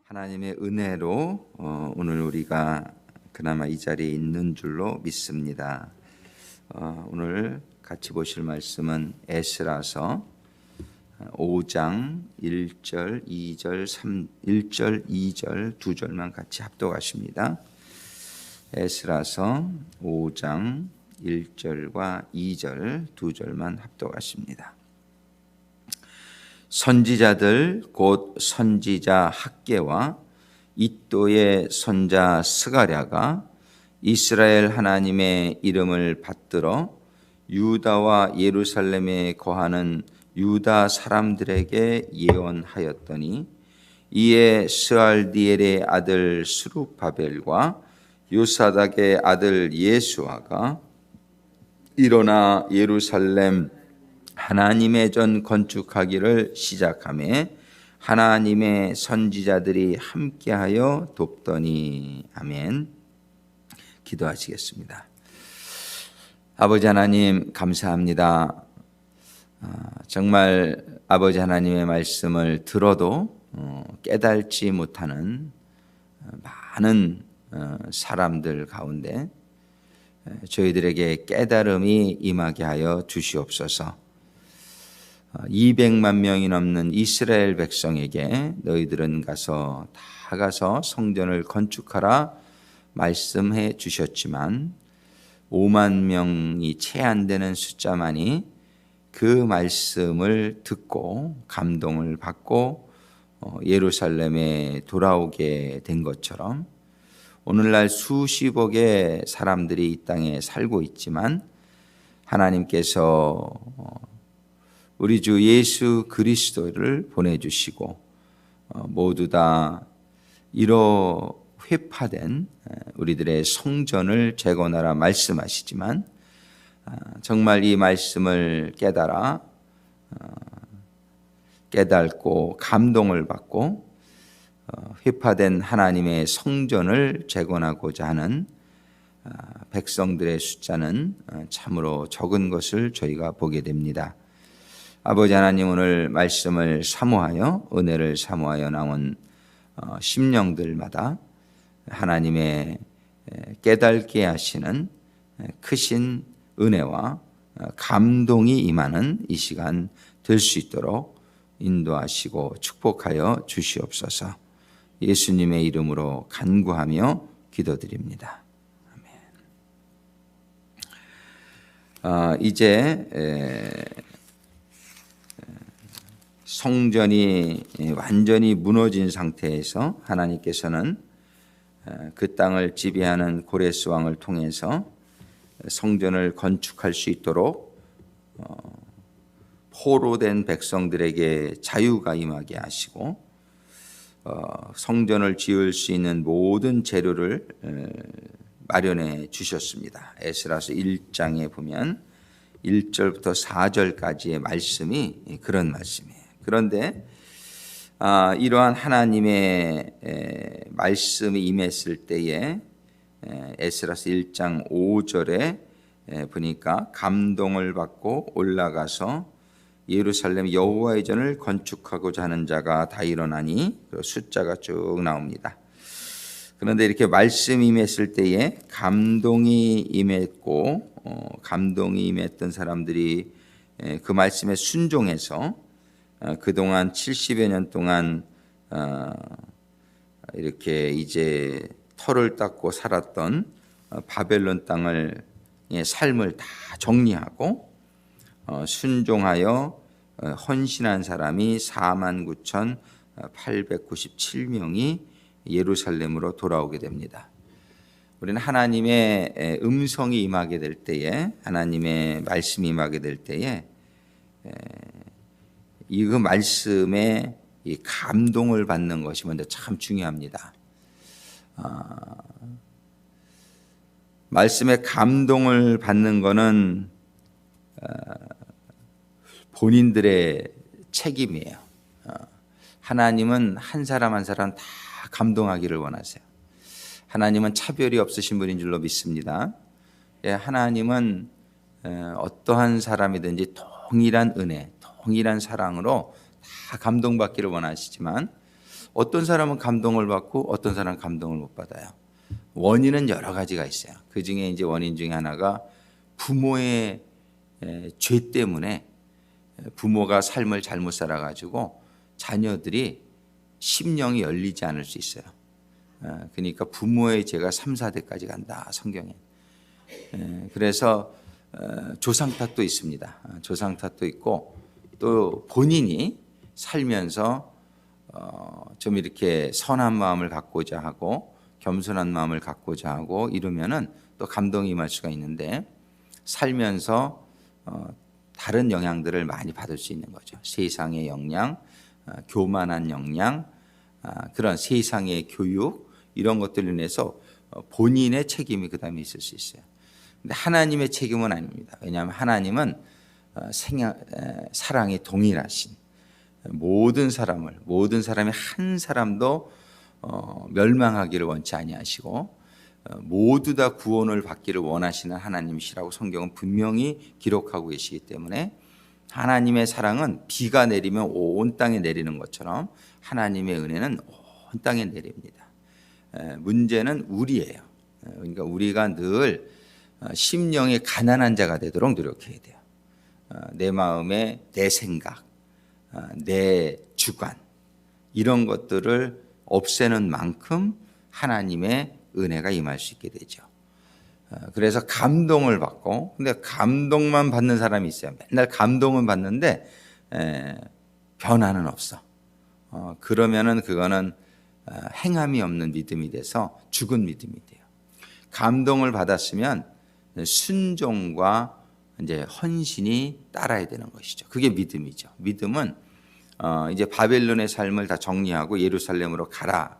하나님의 은혜로 오늘 우리가 그나마 이 자리에 있는 줄로 믿습니다. 오늘 같이 보실 말씀은 에스라서 5장 1절, 2절, 1절, 2절 두 절만 같이 합독하십니다. 에스라서 5장 1절과 2절 두 절만 합독하십니다. 선지자들 곧 선지자 학개와 이또의 손자 스가랴가 이스라엘 하나님의 이름을 받들어 유다와 예루살렘에 거하는 유다 사람들에게 예언하였더니 이에 스알디엘의 아들 스룹바벨과 요사닥의 아들 예수아가 일어나 예루살렘 하나님의 전 건축하기를 시작하며 하나님의 선지자들이 함께하여 돕더니. 아멘. 기도하시겠습니다. 아버지 하나님 감사합니다. 정말 아버지 하나님의 말씀을 들어도 깨달지 못하는 많은 사람들 가운데 저희들에게 깨달음이 임하게 하여 주시옵소서. 200만 명이 넘는 이스라엘 백성에게 너희들은 다 가서 성전을 건축하라 말씀해 주셨지만 5만 명이 채 안 되는 숫자만이 그 말씀을 듣고 감동을 받고 예루살렘에 돌아오게 된 것처럼 오늘날 수십억의 사람들이 이 땅에 살고 있지만 하나님께서 우리 주 예수 그리스도를 보내주시고 모두 다 이러 회파된 우리들의 성전을 재건하라 말씀하시지만 정말 이 말씀을 깨닫고 감동을 받고 회파된 하나님의 성전을 재건하고자 하는 백성들의 숫자는 참으로 적은 것을 저희가 보게 됩니다. 아버지 하나님, 오늘 말씀을 사모하여 은혜를 사모하여 나온 심령들마다 하나님의 깨닫게 하시는 크신 은혜와 감동이 임하는 이 시간 될 수 있도록 인도하시고 축복하여 주시옵소서. 예수님의 이름으로 간구하며 기도드립니다. 아멘. 이제 성전이 완전히 무너진 상태에서 하나님께서는 그 땅을 지배하는 고레스 왕을 통해서 성전을 건축할 수 있도록 포로된 백성들에게 자유가 임하게 하시고 성전을 지을 수 있는 모든 재료를 마련해 주셨습니다. 에스라서 1장에 보면 1절부터 4절까지의 말씀이 그런 말씀이에요. 그런데 이러한 하나님의 말씀이 임했을 때에 에스라서 1장 5절에 보니까 감동을 받고 올라가서 예루살렘 여호와의 전을 건축하고자 하는 자가 다 일어나니 숫자가 쭉 나옵니다. 그런데 이렇게 말씀이 임했을 때에 감동이 임했고 감동이 임했던 사람들이 그 말씀에 순종해서 그동안 70여 년 동안 이렇게 이제 털을 닦고 살았던 바벨론 땅을 삶을 다 정리하고 순종하여 헌신한 사람이 49,897명이 예루살렘으로 돌아오게 됩니다. 우리는 하나님의 음성이 임하게 될 때에, 하나님의 말씀이 임하게 될 때에 이 그 말씀에 이 감동을 받는 것이 먼저 참 중요합니다. 말씀에 감동을 받는 것은 본인들의 책임이에요. 하나님은 한 사람 한 사람 다 감동하기를 원하세요. 하나님은 차별이 없으신 분인 줄로 믿습니다. 하나님은 어떠한 사람이든지 동일한 은혜, 동일한 사랑으로 다 감동받기를 원하시지만 어떤 사람은 감동을 받고 어떤 사람은 감동을 못 받아요. 원인은 여러 가지가 있어요. 그 중에 이제 원인 중에 하나가 부모의 죄 때문에 부모가 삶을 잘못 살아가지고 자녀들이 심령이 열리지 않을 수 있어요. 그러니까 부모의 죄가 3, 4대까지 간다, 성경에. 그래서 조상 탓도 있습니다. 조상 탓도 있고 또 본인이 살면서 좀 이렇게 선한 마음을 갖고자 하고 겸손한 마음을 갖고자 하고 이러면은 또 감동이 임할 수가 있는데 살면서 다른 영향들을 많이 받을 수 있는 거죠. 세상의 영향, 교만한 영향, 그런 세상의 교육 이런 것들로 인해서 본인의 책임이 그 다음에 있을 수 있어요. 근데 하나님의 책임은 아닙니다. 왜냐하면 하나님은 사랑이 동일하신 모든 사람이 한 사람도 멸망하기를 원치 아니하시고 모두 다 구원을 받기를 원하시는 하나님이시라고 성경은 분명히 기록하고 계시기 때문에 하나님의 사랑은 비가 내리면 온 땅에 내리는 것처럼 하나님의 은혜는 온 땅에 내립니다. 문제는 우리예요. 그러니까 우리가 늘 심령이 가난한 자가 되도록 노력해야 돼요. 내 마음에 내 생각, 내 주관 이런 것들을 없애는 만큼 하나님의 은혜가 임할 수 있게 되죠. 그래서 감동을 받고 근데 감동만 받는 사람이 있어요. 맨날 감동은 받는데 변화는 없어. 그러면은 그거는 행함이 없는 믿음이 돼서 죽은 믿음이 돼요. 감동을 받았으면 순종과 이제 헌신이 따라야 되는 것이죠. 그게 믿음이죠. 믿음은 이제 바벨론의 삶을 다 정리하고 예루살렘으로 가라.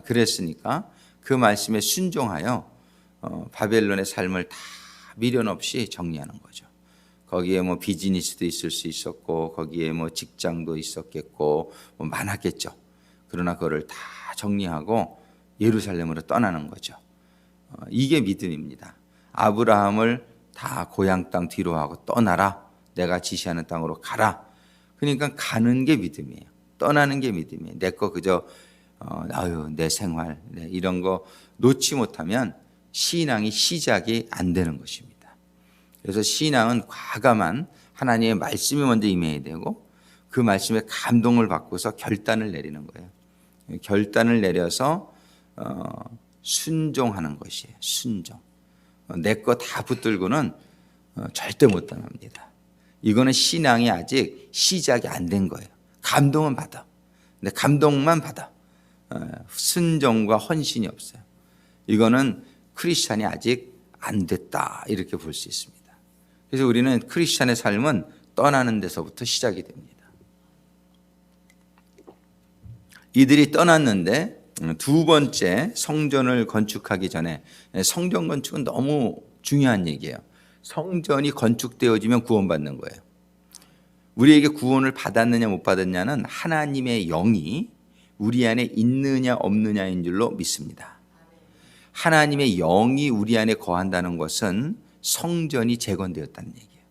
그랬으니까 그 말씀에 순종하여 바벨론의 삶을 다 미련 없이 정리하는 거죠. 거기에 뭐 비즈니스도 있을 수 있었고 거기에 뭐 직장도 있었겠고 뭐 많았겠죠. 그러나 그거를 다 정리하고 예루살렘으로 떠나는 거죠. 이게 믿음입니다. 아브라함을 다 고향 땅 뒤로 하고 떠나라. 내가 지시하는 땅으로 가라. 그러니까 가는 게 믿음이에요. 떠나는 게 믿음이에요. 내 거 그저 내 생활 이런 거 놓지 못하면 신앙이 시작이 안 되는 것입니다. 그래서 신앙은 과감한 하나님의 말씀이 먼저 임해야 되고 그 말씀에 감동을 받고서 결단을 내리는 거예요. 결단을 내려서 순종하는 것이에요. 순종. 내 거 다 붙들고는 절대 못 떠납니다. 이거는 신앙이 아직 시작이 안 된 거예요. 감동은 받아. 근데 감동만 받아. 순종과 헌신이 없어요. 이거는 크리스찬이 아직 안 됐다 이렇게 볼 수 있습니다. 그래서 우리는 크리스찬의 삶은 떠나는 데서부터 시작이 됩니다. 이들이 떠났는데 두 번째 성전을 건축하기 전에 성전 건축은 너무 중요한 얘기예요. 성전이 건축되어지면 구원받는 거예요. 우리에게 구원을 받았느냐 못 받았냐는 하나님의 영이 우리 안에 있느냐 없느냐인 줄로 믿습니다. 하나님의 영이 우리 안에 거한다는 것은 성전이 재건되었다는 얘기예요.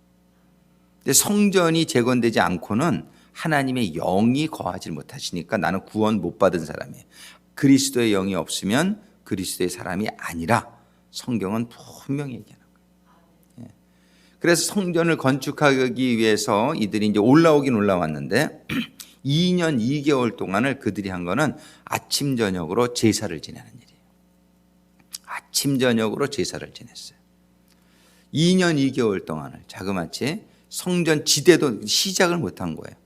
근데 성전이 재건되지 않고는 하나님의 영이 거하지 못하시니까 나는 구원 못 받은 사람이에요. 그리스도의 영이 없으면 그리스도의 사람이 아니라 성경은 분명히 얘기하는 거예요. 그래서 성전을 건축하기 위해서 이들이 이제 올라오긴 올라왔는데 2년 2개월 동안을 그들이 한 거는 아침 저녁으로 제사를 지내는 일이에요. 아침 저녁으로 제사를 지냈어요. 2년 2개월 동안을 자그마치 성전 지대도 시작을 못한 거예요.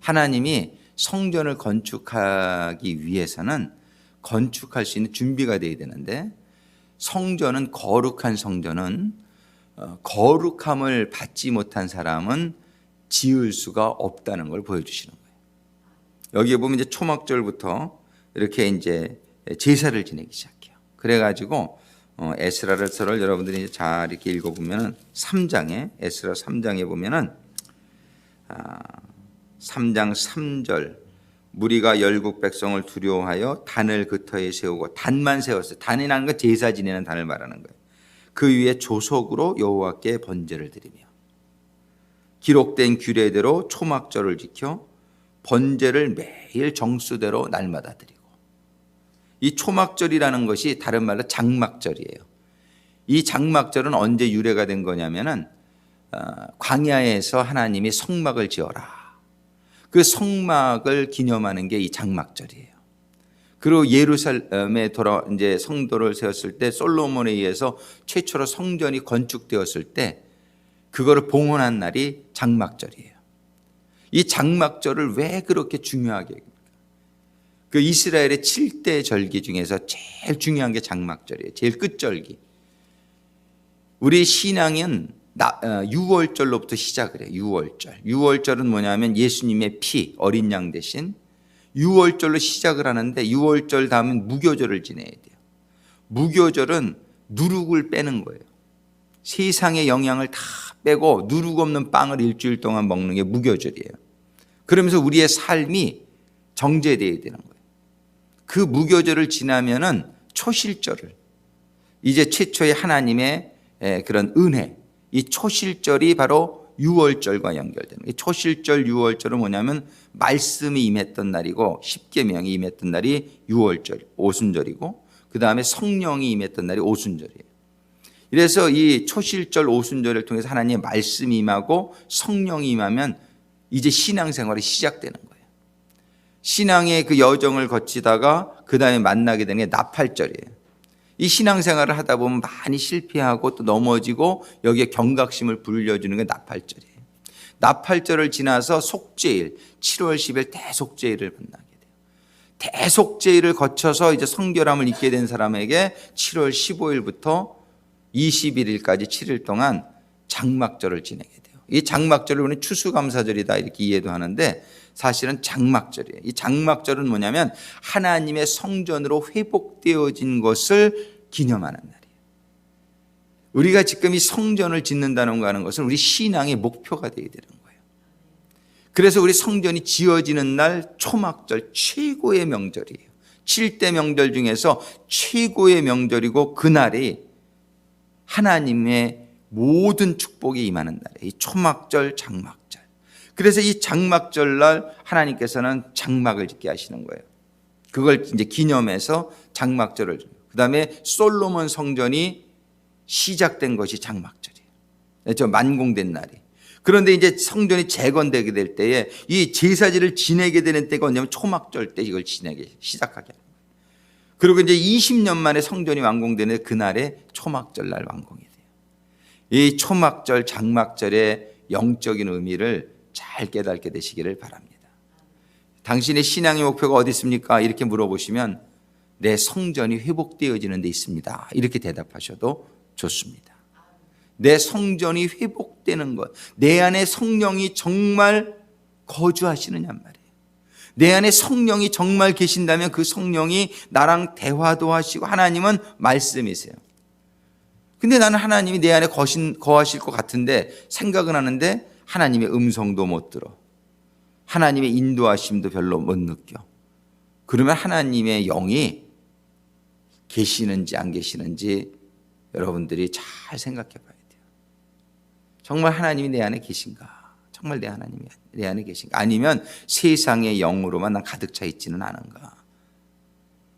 하나님이 성전을 건축하기 위해서는 건축할 수 있는 준비가 돼야 되는데 성전은 거룩한 성전은 거룩함을 받지 못한 사람은 지을 수가 없다는 걸 보여주시는 거예요. 여기에 보면 이제 초막절부터 이렇게 이제 제사를 지내기 시작해요. 그래가지고 에스라서를 여러분들이 잘 이렇게 읽어보면은 3장에 에스라 3장에 보면은 3장 3절 무리가 열국 백성을 두려워하여 단을 그 터에 세우고 단만 세웠어요. 단이라는 건 제사 지내는 단을 말하는 거예요. 그 위에 조석으로 여호와께 번제를 드리며 기록된 규례대로 초막절을 지켜 번제를 매일 정수대로 날마다 드리고, 이 초막절이라는 것이 다른 말로 장막절이에요. 이 장막절은 언제 유래가 된 거냐면은 광야에서 하나님이 성막을 지어라. 그 성막을 기념하는 게 이 장막절이에요. 그리고 예루살렘에 이제 성도를 세웠을 때 솔로몬에 의해서 최초로 성전이 건축되었을 때 그거를 봉헌한 날이 장막절이에요. 이 장막절을 왜 그렇게 중요하게 합니까? 그 이스라엘의 7대 절기 중에서 제일 중요한 게 장막절이에요. 제일 끝절기. 우리 신앙은 6월절로부터 시작을 해요. 6월절. 6월절은 뭐냐면 예수님의 피, 어린 양 대신 6월절로 시작을 하는데 6월절 다음엔 무교절을 지내야 돼요. 무교절은 누룩을 빼는 거예요. 세상의 영향을 다 빼고 누룩 없는 빵을 일주일 동안 먹는 게 무교절이에요. 그러면서 우리의 삶이 정제되어야 되는 거예요. 그 무교절을 지나면은 초실절을, 이제 최초의 하나님의 그런 은혜, 이 초실절이 바로 6월절과 연결되는 거예요. 초실절 6월절은 뭐냐면 말씀이 임했던 날이고 십계명이 임했던 날이 6월절 오순절이고, 그 다음에 성령이 임했던 날이 오순절이에요. 그래서 이 초실절 오순절을 통해서 하나님의 말씀이 임하고 성령이 임하면 이제 신앙생활이 시작되는 거예요. 신앙의 그 여정을 거치다가 그 다음에 만나게 되는 게 나팔절이에요. 이 신앙생활을 하다 보면 많이 실패하고 또 넘어지고 여기에 경각심을 불려주는 게 나팔절이에요. 나팔절을 지나서 속죄일, 7월 10일 대속죄일을 만나게 돼요. 대속죄일을 거쳐서 이제 성결함을 입게 된 사람에게 7월 15일부터 21일까지 7일 동안 장막절을 지내게 돼요. 이 장막절을 우리는 추수감사절이다 이렇게 이해도 하는데 사실은 장막절이에요. 이 장막절은 뭐냐면 하나님의 성전으로 회복되어진 것을 기념하는 날이에요. 우리가 지금 이 성전을 짓는다는 거 하는 것은 우리 신앙의 목표가 되어야 되는 거예요. 그래서 우리 성전이 지어지는 날 초막절 최고의 명절이에요. 7대 명절 중에서 최고의 명절이고 그날이 하나님의 모든 축복이 임하는 날이에요. 이 초막절, 장막절. 그래서 이 장막절 날 하나님께서는 장막을 짓게 하시는 거예요. 그걸 이제 기념해서 장막절을. 그 다음에 솔로몬 성전이 시작된 것이 장막절이에요. 만공된 날이. 그런데 이제 성전이 재건되게 될 때에 이 제사지를 지내게 되는 때가 언제냐면 초막절 때 이걸 지내게 시작하게 하는 거예요. 그리고 이제 20년 만에 성전이 완공되는 그날에 초막절 날 완공이 돼요. 이 초막절, 장막절의 영적인 의미를 잘 깨닫게 되시기를 바랍니다. 당신의 신앙의 목표가 어디 있습니까? 이렇게 물어보시면 내 성전이 회복되어지는 데 있습니다. 이렇게 대답하셔도 좋습니다. 내 성전이 회복되는 것, 내 안에 성령이 정말 거주하시느냐 말이에요. 내 안에 성령이 정말 계신다면 그 성령이 나랑 대화도 하시고 하나님은 말씀이세요. 근데 나는 하나님이 내 안에 거하실 것 같은데 생각은 하는데 하나님의 음성도 못 들어. 하나님의 인도하심도 별로 못 느껴. 그러면 하나님의 영이 계시는지 안 계시는지 여러분들이 잘 생각해 봐야 돼요. 정말 하나님이 내 안에 계신가? 정말 내 하나님이 내 안에 계신가? 아니면 세상의 영으로만 난 가득 차 있지는 않은가?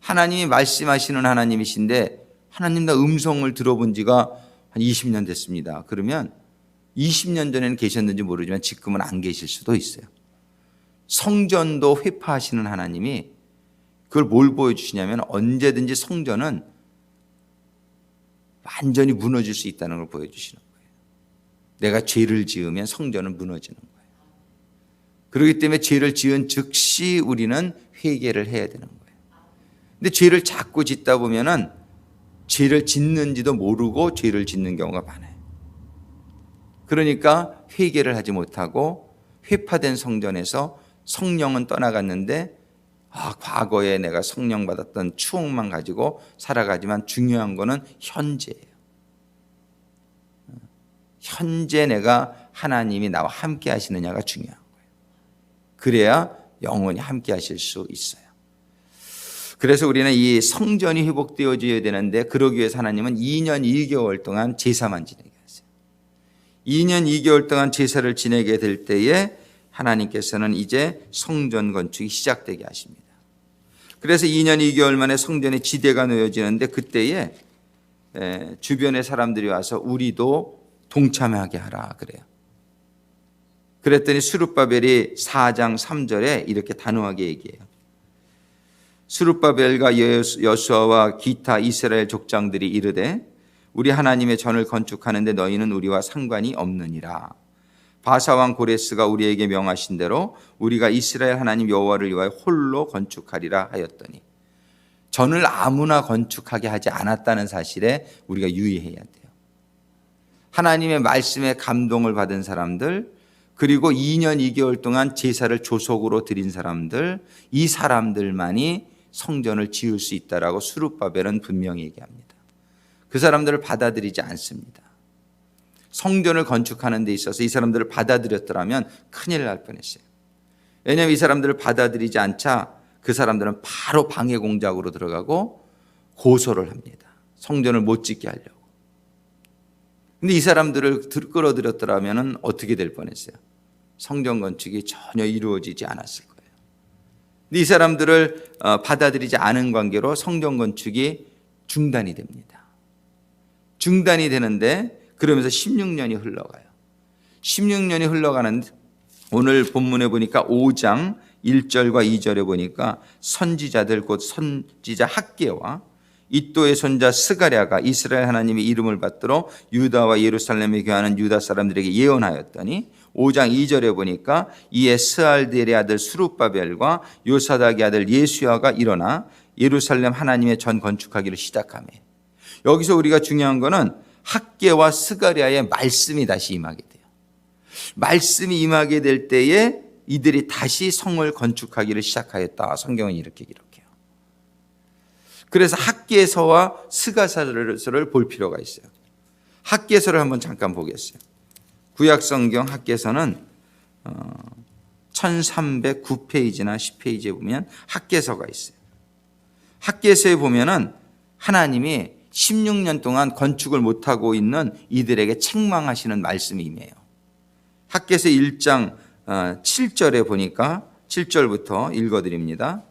하나님이 말씀하시는 하나님이신데 하나님 나 음성을 들어본 지가 한 20년 됐습니다. 그러면 20년 전에는 계셨는지 모르지만 지금은 안 계실 수도 있어요. 성전도 회파하시는 하나님이 그걸 뭘 보여주시냐면 언제든지 성전은 완전히 무너질 수 있다는 걸 보여주시는 거예요. 내가 죄를 지으면 성전은 무너지는 거예요. 그렇기 때문에 죄를 지은 즉시 우리는 회개를 해야 되는 거예요. 근데 죄를 자꾸 짓다 보면은 죄를 짓는지도 모르고 죄를 짓는 경우가 많아요. 그러니까 회개를 하지 못하고 회파된 성전에서 성령은 떠나갔는데 과거에 내가 성령 받았던 추억만 가지고 살아가지만 중요한 거는 현재예요. 현재 내가 하나님이 나와 함께 하시느냐가 중요한 거예요. 그래야 영원히 함께 하실 수 있어요. 그래서 우리는 이 성전이 회복되어져야 되는데 그러기 위해서 하나님은 2년 2개월 동안 제사만 지내게 하세요. 2년 2개월 동안 제사를 지내게 될 때에 하나님께서는 이제 성전 건축이 시작되게 하십니다. 그래서 2년 2개월 만에 성전의 지대가 놓여지는데 그때에 주변의 사람들이 와서 우리도 동참하게 하라 그래요. 그랬더니 스룹바벨이 4장 3절에 이렇게 단호하게 얘기해요. 스룹바벨과 여수아와 기타 이스라엘 족장들이 이르되 우리 하나님의 전을 건축하는데 너희는 우리와 상관이 없느니라. 바사왕 고레스가 우리에게 명하신 대로 우리가 이스라엘 하나님 여호와를 위하여 홀로 건축하리라 하였더니, 전을 아무나 건축하게 하지 않았다는 사실에 우리가 유의해야 돼요. 하나님의 말씀에 감동을 받은 사람들, 그리고 2년 2개월 동안 제사를 조속으로 드린 사람들, 이 사람들만이 성전을 지을 수 있다라고 스룹바벨은 분명히 얘기합니다. 그 사람들을 받아들이지 않습니다. 성전을 건축하는 데 있어서 이 사람들을 받아들였더라면 큰일 날 뻔했어요. 왜냐하면 이 사람들을 받아들이지 않자 그 사람들은 바로 방해 공작으로 들어가고 고소를 합니다. 성전을 못 짓게 하려고. 근데 이 사람들을 끌어들였더라면 어떻게 될 뻔했어요? 성전 건축이 전혀 이루어지지 않았을 거예요. 근데 이 사람들을 받아들이지 않은 관계로 성전 건축이 중단이 됩니다. 중단이 되는데 그러면서 16년이 흘러가요. 16년이 흘러가는데 오늘 본문에 보니까 5장 1절과 2절에 보니까 선지자들 곧 선지자 학개와 이또의 손자 스가랴가 이스라엘 하나님의 이름을 받들어 유다와 예루살렘에 거하는 유다 사람들에게 예언하였더니 5장 2절에 보니까 이에 스알디엘의 아들 스룹바벨과 요사닥의 아들 예수야가 일어나 예루살렘 하나님의 전 건축하기를 시작하며, 여기서 우리가 중요한 거는 학개와 스가랴의 말씀이 다시 임하게 돼요. 말씀이 임하게 될 때에 이들이 다시 성을 건축하기를 시작하였다. 성경은 이렇게 기록해요. 그래서 학개서와 스가랴서를 볼 필요가 있어요. 학개서를 한번 잠깐 보겠어요. 구약성경 학개서는 1309페이지나 10페이지에 보면 학개서가 있어요. 학개서에 보면은 하나님이 16년 동안 건축을 못하고 있는 이들에게 책망하시는 말씀이 임해요. 학개서 1장 7절에 보니까 7절부터 읽어드립니다.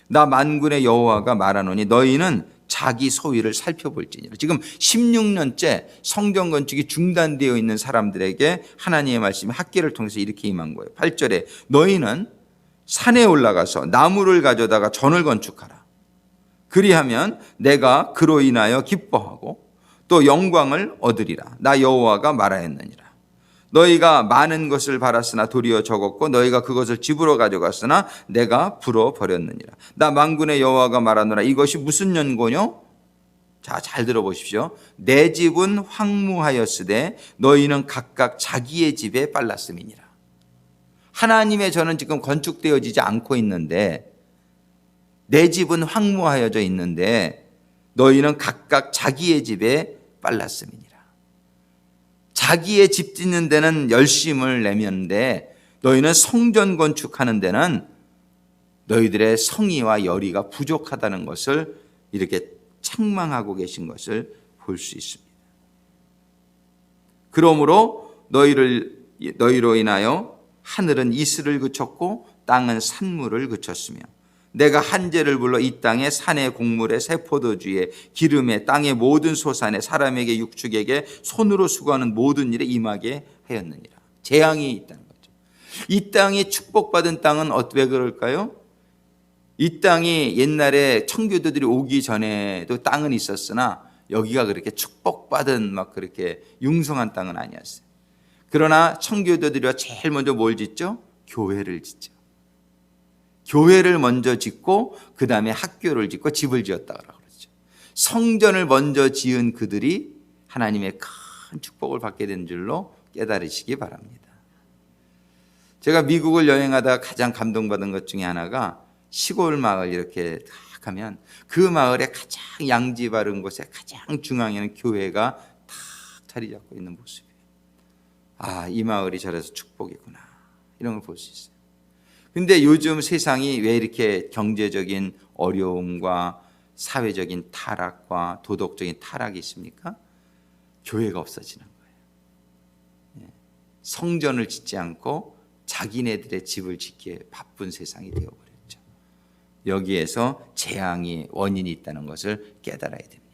나 만군의 여호와가 말하노니 너희는 자기 소유를 살펴볼지니라. 지금 16년째 성전 건축이 중단되어 있는 사람들에게 하나님의 말씀이 학개를 통해서 이렇게 임한 거예요. 8절에 너희는 산에 올라가서 나무를 가져다가 전을 건축하라. 그리하면 내가 그로 인하여 기뻐하고 또 영광을 얻으리라. 나 여호와가 말하였느니라. 너희가 많은 것을 바랐으나 도리어 적었고 너희가 그것을 집으로 가져갔으나 내가 불어버렸느니라. 나 만군의 여호와가 말하노라. 이것이 무슨 연고뇨? 자, 잘 들어보십시오. 내 집은 황무하였으되 너희는 각각 자기의 집에 빨랐음이니라. 하나님의 전은 지금 건축되어지지 않고 있는데, 내 집은 황무하여져 있는데 너희는 각각 자기의 집에 빨랐음이니라. 자기의 집 짓는 데는 열심을 내면데 너희는 성전 건축하는 데는 너희들의 성의와 열의가 부족하다는 것을 이렇게 책망하고 계신 것을 볼 수 있습니다. 그러므로 너희로 인하여 하늘은 이슬을 그쳤고 땅은 산물을 그쳤으며 내가 한재를 불러 이 땅에 산의 곡물에 새 포도주에 기름에 땅의 모든 소산에 사람에게 육축에게 손으로 수고하는 모든 일에 임하게 하였느니라. 재앙이 있다는 거죠. 이 땅이 축복받은 땅은 왜 그럴까요? 이 땅이 옛날에 청교도들이 오기 전에도 땅은 있었으나 여기가 그렇게 축복받은 막 그렇게 융성한 땅은 아니었어요. 그러나 청교도들이 제일 먼저 뭘 짓죠? 교회를 짓죠. 교회를 먼저 짓고 그 다음에 학교를 짓고 집을 지었다고 그러죠. 성전을 먼저 지은 그들이 하나님의 큰 축복을 받게 된 줄로 깨달으시기 바랍니다. 제가 미국을 여행하다가 가장 감동받은 것 중에 하나가 시골 마을 이렇게 딱 가면 그 마을의 가장 양지 바른 곳에 가장 중앙에는 교회가 탁 자리 잡고 있는 모습이에요. 아, 이 마을이 저래서 축복이구나, 이런 걸 볼 수 있어요. 근데 요즘 세상이 왜 이렇게 경제적인 어려움과 사회적인 타락과 도덕적인 타락이 있습니까? 교회가 없어지는 거예요. 성전을 짓지 않고 자기네들의 집을 짓기에 바쁜 세상이 되어버렸죠. 여기에서 재앙이 원인이 있다는 것을 깨달아야 됩니다.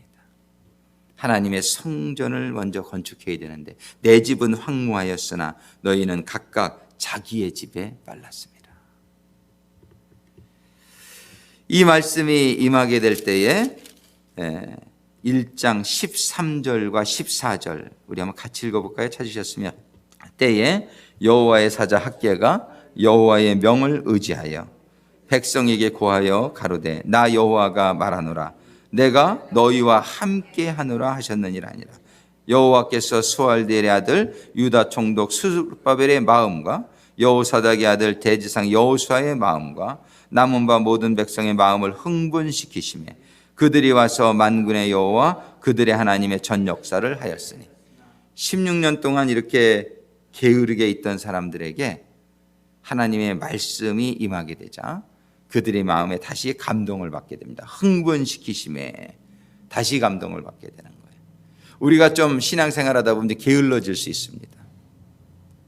하나님의 성전을 먼저 건축해야 되는데 내 집은 황무하였으나 너희는 각각 자기의 집에 빨랐습니다. 이 말씀이 임하게 될 때에 1장 13절과 14절 우리 한번 같이 읽어볼까요? 찾으셨으면 때에 여호와의 사자 학개가 여호와의 명을 의지하여 백성에게 고하여 가로되 나 여호와가 말하노라 내가 너희와 함께 하노라 하셨느니라 아니라 여호와께서 스알디엘의 아들 유다 총독 스룹바벨의 마음과 여호사닥의 아들 대지상 여호수아의 마음과 남은 바 모든 백성의 마음을 흥분시키시며 그들이 와서 만군의 여호와 그들의 하나님의 전 역사를 하였으니 16년 동안 이렇게 게으르게 있던 사람들에게 하나님의 말씀이 임하게 되자 그들의 마음에 다시 감동을 받게 됩니다. 흥분시키심에 다시 감동을 받게 되는 거예요. 우리가 좀 신앙생활하다 보면 게을러질 수 있습니다.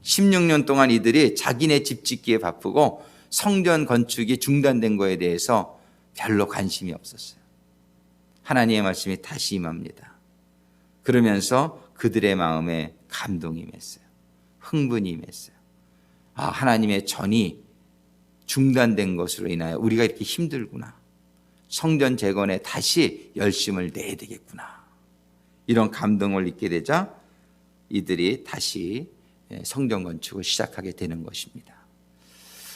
16년 동안 이들이 자기네 집 짓기에 바쁘고 성전 건축이 중단된 거에 대해서 별로 관심이 없었어요. 하나님의 말씀이 다시 임합니다. 그러면서 그들의 마음에 감동이 임했어요. 흥분이 임했어요. 하나님의 전이 중단된 것으로 인하여 우리가 이렇게 힘들구나. 성전 재건에 다시 열심을 내야 되겠구나. 이런 감동을 잊게 되자 이들이 다시 성전 건축을 시작하게 되는 것입니다.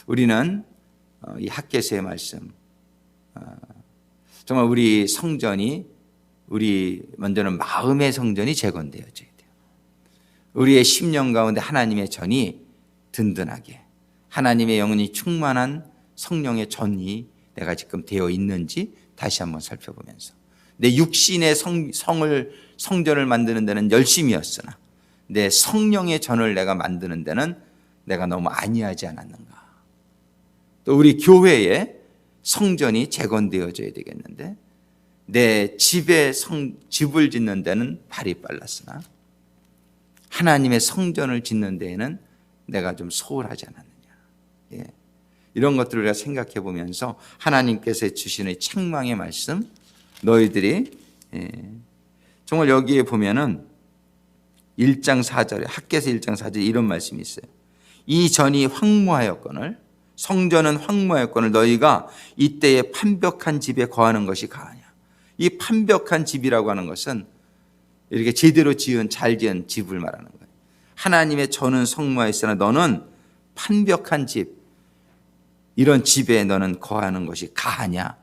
우리는 이 학개서의 말씀 정말 우리 성전이 우리 먼저는 마음의 성전이 재건되어져야 돼요. 우리의 심령 가운데 하나님의 전이 든든하게 하나님의 영혼이 충만한 성령의 전이 내가 지금 되어 있는지 다시 한번 살펴보면서 내 육신의 성전을 만드는 데는 열심이었으나 내 성령의 전을 내가 만드는 데는 내가 너무 안이하지 않았는가. 또 우리 교회의 성전이 재건되어져야 되겠는데 내 집을 짓는 데는 발이 빨랐으나 하나님의 성전을 짓는 데에는 내가 좀 소홀하지 않았느냐. 이런 것들을 우리가 생각해 보면서 하나님께서 주시는 책망의 말씀 너희들이 정말 여기에 보면은 1장 4절에 학개서 1장 4절에 이런 말씀이 있어요. 이 전이 황무하였거늘 성전은 황무하였거늘 너희가 이때에 판벽한 집에 거하는 것이 가하냐. 이 판벽한 집이라고 하는 것은 이렇게 제대로 잘 지은 집을 말하는 거예요. 하나님의 전은 성무하였으나 너는 판벽한 집 이런 집에 너는 거하는 것이 가하냐.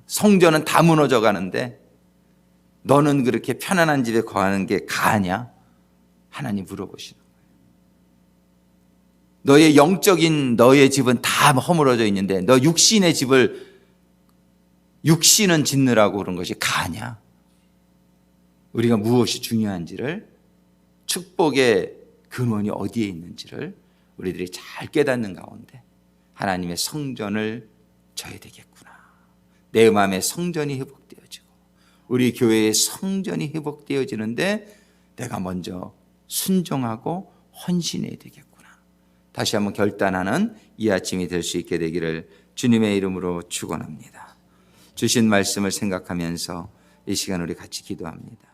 성전은 다 무너져 가는데 너는 그렇게 편안한 집에 거하는 게 가하냐? 하나님 물어보시는 거예요. 너의 영적인 너의 집은 다 허물어져 있는데 너 육신의 집을 육신은 짓느라고 그런 것이 가하냐? 우리가 무엇이 중요한지를 축복의 근원이 어디에 있는지를 우리들이 잘 깨닫는 가운데 하나님의 성전을 져야 되겠구나. 내 마음의 성전이 회복되어지고 우리 교회의 성전이 회복되어지는데 내가 먼저 순종하고 헌신해야 되겠구나. 다시 한번 결단하는 이 아침이 될 수 있게 되기를 주님의 이름으로 축원합니다. 주신 말씀을 생각하면서 이 시간 우리 같이 기도합니다.